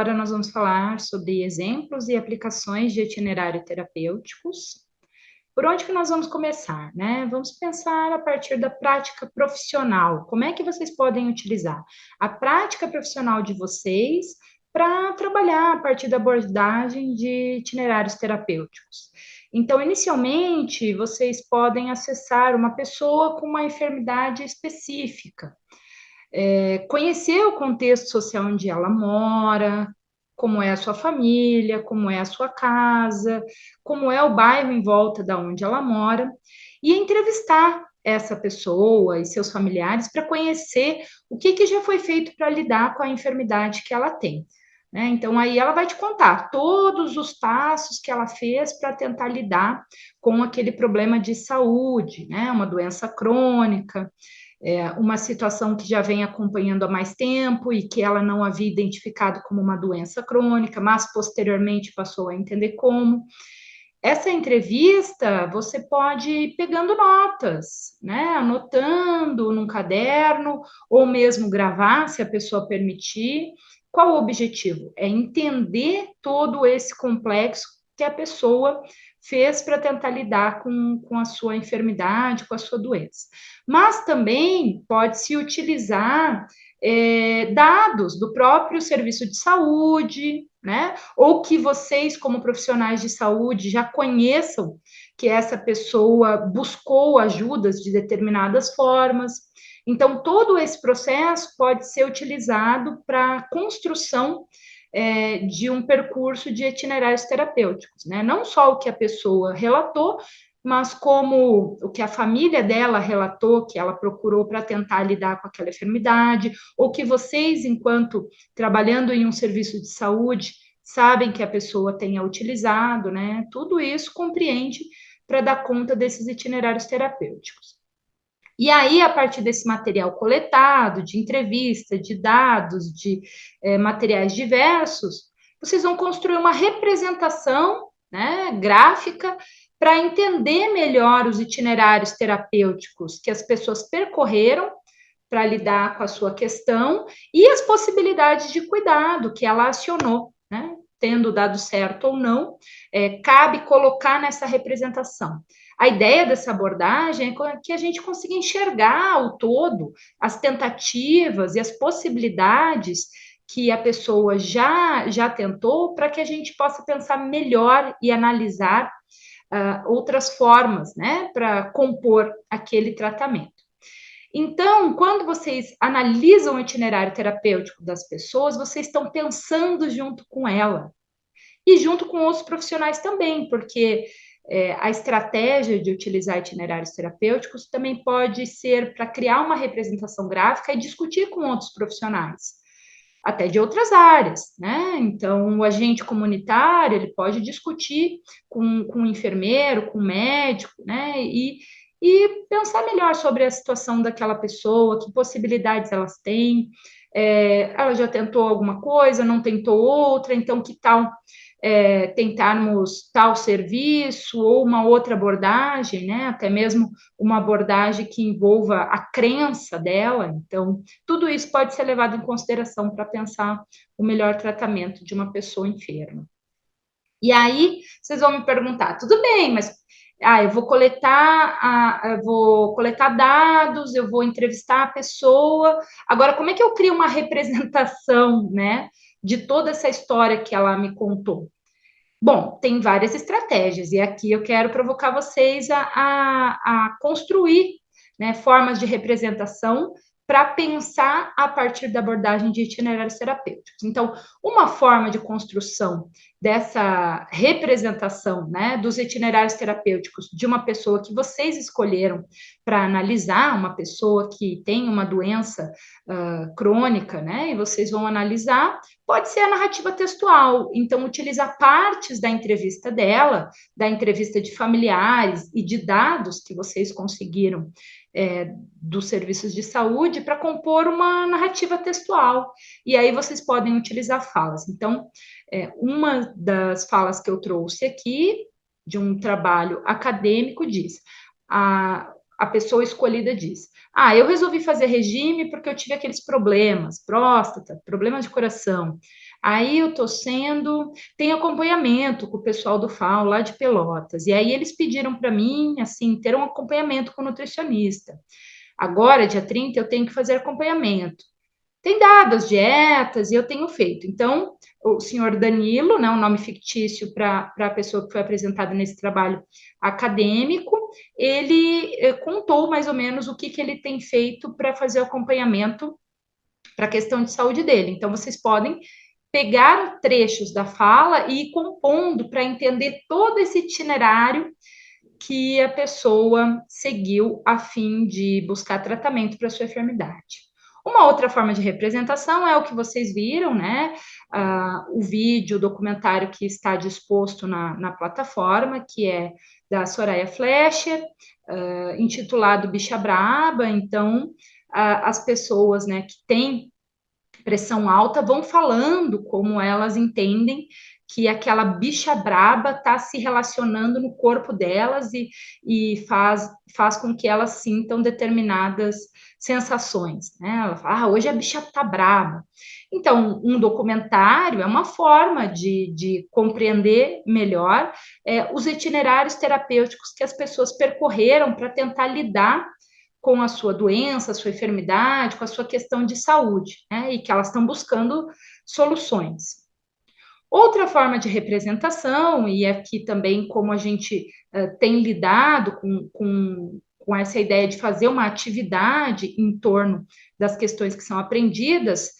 agora nós vamos falar sobre exemplos e aplicações de itinerário terapêuticos. Por onde que nós vamos começar, né? Vamos pensar a partir da prática profissional. Como é que vocês podem utilizar a prática profissional de vocês para trabalhar a partir da abordagem de itinerários terapêuticos? Então, inicialmente, vocês podem acessar uma pessoa com uma enfermidade específica, conhecer o contexto social onde ela mora, como é a sua família, como é a sua casa, como é o bairro em volta da onde ela mora, e entrevistar essa pessoa e seus familiares para conhecer o que já foi feito para lidar com a enfermidade que ela tem. Né? Então, aí ela vai te contar todos os passos que ela fez para tentar lidar com aquele problema de saúde, né? Uma doença crônica, uma situação que já vem acompanhando há mais tempo e que ela não havia identificado como uma doença crônica, mas posteriormente passou a entender como. Essa entrevista você pode ir pegando notas, né? Anotando num caderno, ou mesmo gravar, se a pessoa permitir. Qual o objetivo? É entender todo esse complexo que a pessoa fez para tentar lidar com a sua enfermidade, com a sua doença. Mas também pode-se utilizar dados do próprio serviço de saúde, né? Ou que vocês, como profissionais de saúde, já conheçam que essa pessoa buscou ajudas de determinadas formas. Então, todo esse processo pode ser utilizado para a construção de um percurso de itinerários terapêuticos, né? Não só o que a pessoa relatou, mas como o que a família dela relatou, que ela procurou para tentar lidar com aquela enfermidade, ou que vocês, enquanto trabalhando em um serviço de saúde, sabem que a pessoa tenha utilizado, né? Tudo isso compreende para dar conta desses itinerários terapêuticos. E aí, a partir desse material coletado, de entrevista, de dados, de materiais diversos, vocês vão construir uma representação, né, gráfica para entender melhor os itinerários terapêuticos que as pessoas percorreram para lidar com a sua questão e as possibilidades de cuidado que ela acionou, né? Tendo dado certo ou não, cabe colocar nessa representação. A ideia dessa abordagem é que a gente consiga enxergar o todo, as tentativas e as possibilidades que a pessoa já tentou, para que a gente possa pensar melhor e analisar outras formas, né, para compor aquele tratamento. Então, quando vocês analisam o itinerário terapêutico das pessoas, vocês estão pensando junto com ela e junto com outros profissionais também, porque a estratégia de utilizar itinerários terapêuticos também pode ser para criar uma representação gráfica e discutir com outros profissionais, até de outras áreas, né? Então, o agente comunitário, ele pode discutir com o enfermeiro, com o médico, né? E pensar melhor sobre a situação daquela pessoa, que possibilidades elas têm, ela já tentou alguma coisa, não tentou outra, então que tal tentarmos tal serviço ou uma outra abordagem, né? Até mesmo uma abordagem que envolva a crença dela. Então, tudo isso pode ser levado em consideração para pensar o melhor tratamento de uma pessoa enferma. E aí, vocês vão me perguntar, tudo bem, mas eu vou coletar dados, eu vou entrevistar a pessoa. Agora, como é que eu crio uma representação, né, de toda essa história que ela me contou? Bom, tem várias estratégias, e aqui eu quero provocar vocês a construir, né, formas de representação para pensar a partir da abordagem de itinerários terapêuticos. Então, uma forma de construção dessa representação, né, dos itinerários terapêuticos de uma pessoa que vocês escolheram para analisar, uma pessoa que tem uma doença crônica, né, e vocês vão analisar, pode ser a narrativa textual. Então, utilizar partes da entrevista dela, da entrevista de familiares e de dados que vocês conseguiram dos serviços de saúde para compor uma narrativa textual. E aí vocês podem utilizar falas. Então, uma das falas que eu trouxe aqui, de um trabalho acadêmico, diz: a pessoa escolhida diz: eu resolvi fazer regime porque eu tive aqueles problemas, próstata, problemas de coração. Aí eu tô tem acompanhamento com o pessoal do FAO lá de Pelotas, e aí eles pediram para mim, assim, ter um acompanhamento com o nutricionista. Agora, dia 30, eu tenho que fazer acompanhamento. Tem dado as dietas e eu tenho feito. Então, o senhor Danilo, né, um nome fictício para a pessoa que foi apresentada nesse trabalho acadêmico, ele contou mais ou menos o que ele tem feito para fazer o acompanhamento para a questão de saúde dele. Então, vocês podem pegar trechos da fala e ir compondo para entender todo esse itinerário que a pessoa seguiu a fim de buscar tratamento para sua enfermidade. Uma outra forma de representação é o que vocês viram, né? O vídeo, o documentário que está disposto na plataforma, que é da Soraya Fleischer, intitulado Bicha Braba. Então, as pessoas, né, que têm pressão alta vão falando como elas entendem que aquela bicha braba está se relacionando no corpo delas e faz com que elas sintam determinadas sensações, né? Ela fala, hoje a bicha está braba. Então, um documentário é uma forma de compreender melhor os itinerários terapêuticos que as pessoas percorreram para tentar lidar com a sua doença, a sua enfermidade, com a sua questão de saúde, né? E que elas estão buscando soluções. Outra forma de representação, e aqui também como a gente tem lidado com essa ideia de fazer uma atividade em torno das questões que são aprendidas,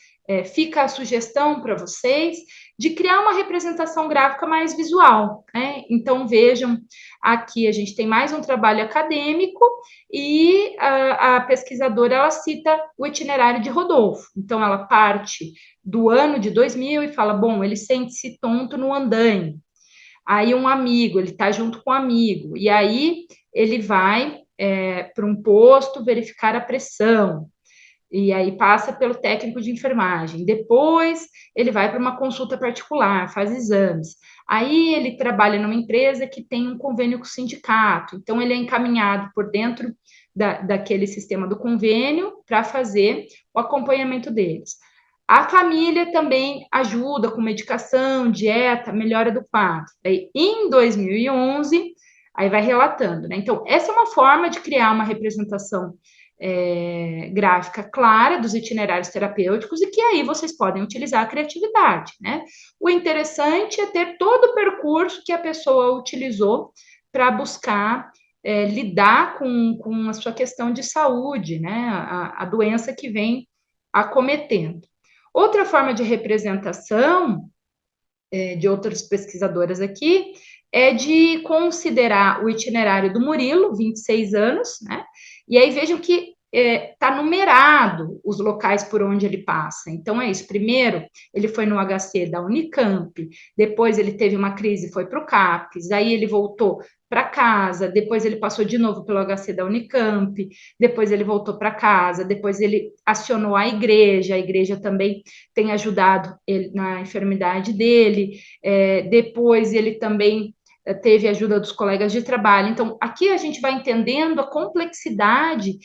fica a sugestão para vocês de criar uma representação gráfica mais visual, né? Então, vejam, aqui a gente tem mais um trabalho acadêmico e a pesquisadora, ela cita o itinerário de Rodolfo. Então, ela parte do ano de 2000 e fala, bom, ele sente-se tonto no andaime. Aí um amigo, ele está junto com um amigo, e aí ele vai para um posto verificar a pressão, e aí passa pelo técnico de enfermagem. Depois ele vai para uma consulta particular, faz exames. Aí ele trabalha numa empresa que tem um convênio com o sindicato, então ele é encaminhado por dentro daquele sistema do convênio para fazer o acompanhamento deles. A família também ajuda com medicação, dieta, melhora do quadro. Aí, em 2011, aí vai relatando, né? Então, essa é uma forma de criar uma representação gráfica clara dos itinerários terapêuticos e que aí vocês podem utilizar a criatividade, né? O interessante é ter todo o percurso que a pessoa utilizou para buscar lidar com a sua questão de saúde, né? A doença que vem acometendo. Outra forma de representação de outras pesquisadoras aqui é de considerar o itinerário do Murilo, 26 anos, né? E aí vejam que está numerado os locais por onde ele passa. Então, é isso. Primeiro, ele foi no HC da Unicamp, depois ele teve uma crise e foi para o CAPES, aí ele voltou para casa, depois ele passou de novo pelo HC da Unicamp, depois ele voltou para casa, depois ele acionou a igreja também tem ajudado ele na enfermidade dele, depois ele também teve ajuda dos colegas de trabalho. Então, aqui a gente vai entendendo a complexidade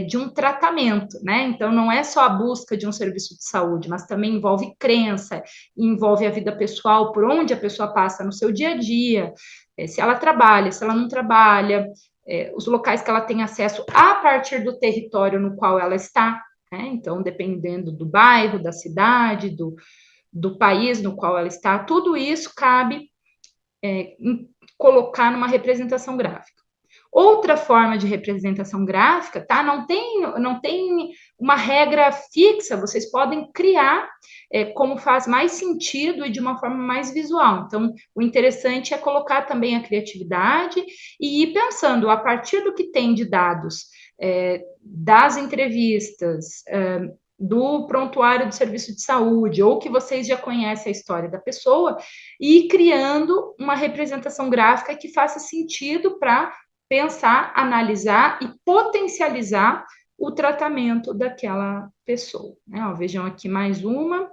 de um tratamento, né? Então, não é só a busca de um serviço de saúde, mas também envolve crença, envolve a vida pessoal, por onde a pessoa passa no seu dia a dia, se ela trabalha, se ela não trabalha, os locais que ela tem acesso a partir do território no qual ela está, né? Então, dependendo do bairro, da cidade, do país no qual ela está, tudo isso cabe colocar numa representação gráfica. Outra forma de representação gráfica, tá? Não tem uma regra fixa, vocês podem criar como faz mais sentido e de uma forma mais visual. Então, o interessante é colocar também a criatividade e ir pensando a partir do que tem de dados das entrevistas, do prontuário do serviço de saúde, ou que vocês já conhecem a história da pessoa, e criando uma representação gráfica que faça sentido para pensar, analisar e potencializar o tratamento daquela pessoa. Né? Ó, vejam aqui mais uma.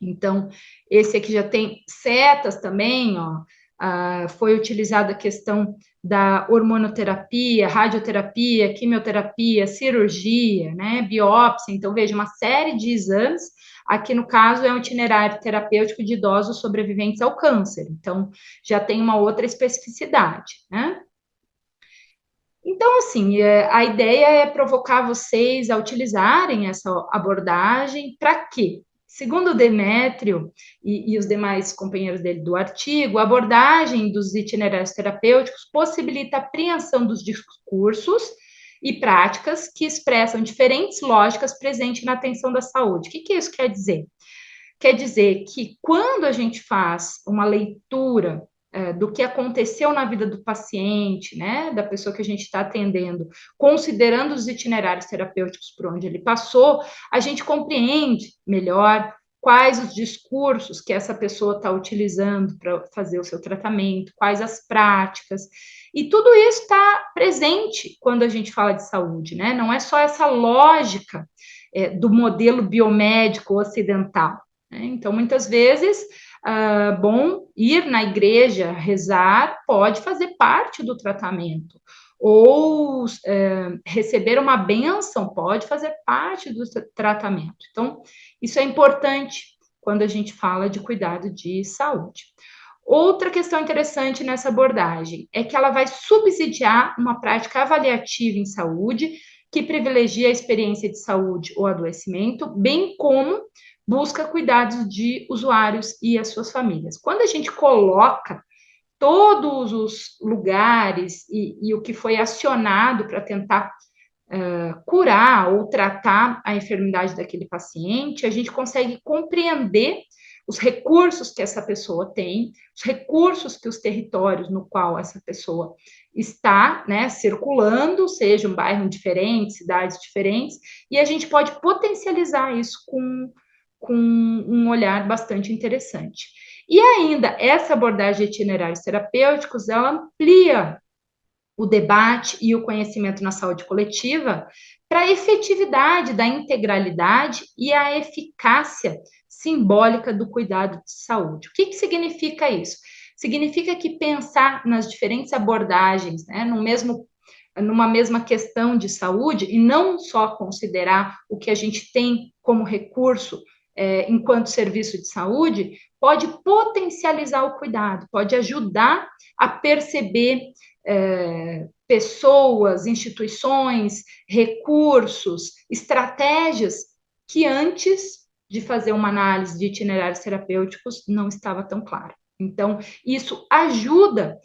Então, esse aqui já tem setas também, ó. Foi utilizada a questão da hormonoterapia, radioterapia, quimioterapia, cirurgia, né, biópsia. Então, veja, uma série de exames. Aqui, no caso, é um itinerário terapêutico de idosos sobreviventes ao câncer. Então, já tem uma outra especificidade, né? Então, assim, a ideia é provocar vocês a utilizarem essa abordagem para quê? Segundo o Demétrio e os demais companheiros dele do artigo, a abordagem dos itinerários terapêuticos possibilita a apreensão dos discursos e práticas que expressam diferentes lógicas presentes na atenção da saúde. O que isso quer dizer? Quer dizer que quando a gente faz uma leitura do que aconteceu na vida do paciente, né, da pessoa que a gente está atendendo, considerando os itinerários terapêuticos por onde ele passou, a gente compreende melhor quais os discursos que essa pessoa está utilizando para fazer o seu tratamento, quais as práticas, e tudo isso está presente quando a gente fala de saúde, né? Não é só essa lógica do modelo biomédico ocidental. Então, muitas vezes, bom, ir na igreja, rezar, pode fazer parte do tratamento. Ou receber uma bênção pode fazer parte do tratamento. Então, isso é importante quando a gente fala de cuidado de saúde. Outra questão interessante nessa abordagem é que ela vai subsidiar uma prática avaliativa em saúde que privilegia a experiência de saúde ou adoecimento, bem como busca cuidados de usuários e as suas famílias. Quando a gente coloca todos os lugares e o que foi acionado para tentar curar ou tratar a enfermidade daquele paciente, a gente consegue compreender os recursos que essa pessoa tem, os recursos que os territórios no qual essa pessoa está, né, circulando, seja um bairro diferente, cidades diferentes, e a gente pode potencializar isso com um olhar bastante interessante. E ainda, essa abordagem de itinerários terapêuticos, ela amplia o debate e o conhecimento na saúde coletiva para a efetividade da integralidade e a eficácia simbólica do cuidado de saúde. O que significa isso? Significa que pensar nas diferentes abordagens, né, numa mesma questão de saúde, e não só considerar o que a gente tem como recurso enquanto serviço de saúde, pode potencializar o cuidado, pode ajudar a perceber pessoas, instituições, recursos, estratégias que antes de fazer uma análise de itinerários terapêuticos não estava tão claro. Então, isso ajuda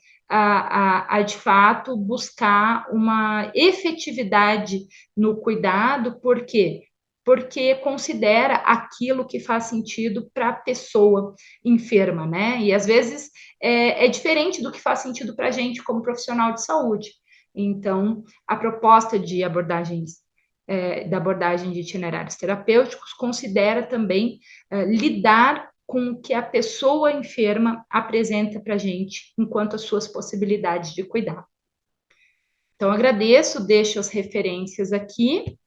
de fato, buscar uma efetividade no cuidado, por quê? Porque considera aquilo que faz sentido para a pessoa enferma, né? E às vezes é diferente do que faz sentido para a gente como profissional de saúde. Então, a proposta de abordagens da abordagem de itinerários terapêuticos considera também lidar com o que a pessoa enferma apresenta para a gente enquanto as suas possibilidades de cuidar. Então, agradeço, deixo as referências aqui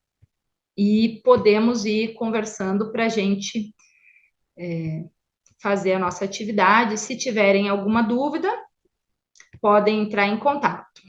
e podemos ir conversando para a gente fazer a nossa atividade. Se tiverem alguma dúvida, podem entrar em contato.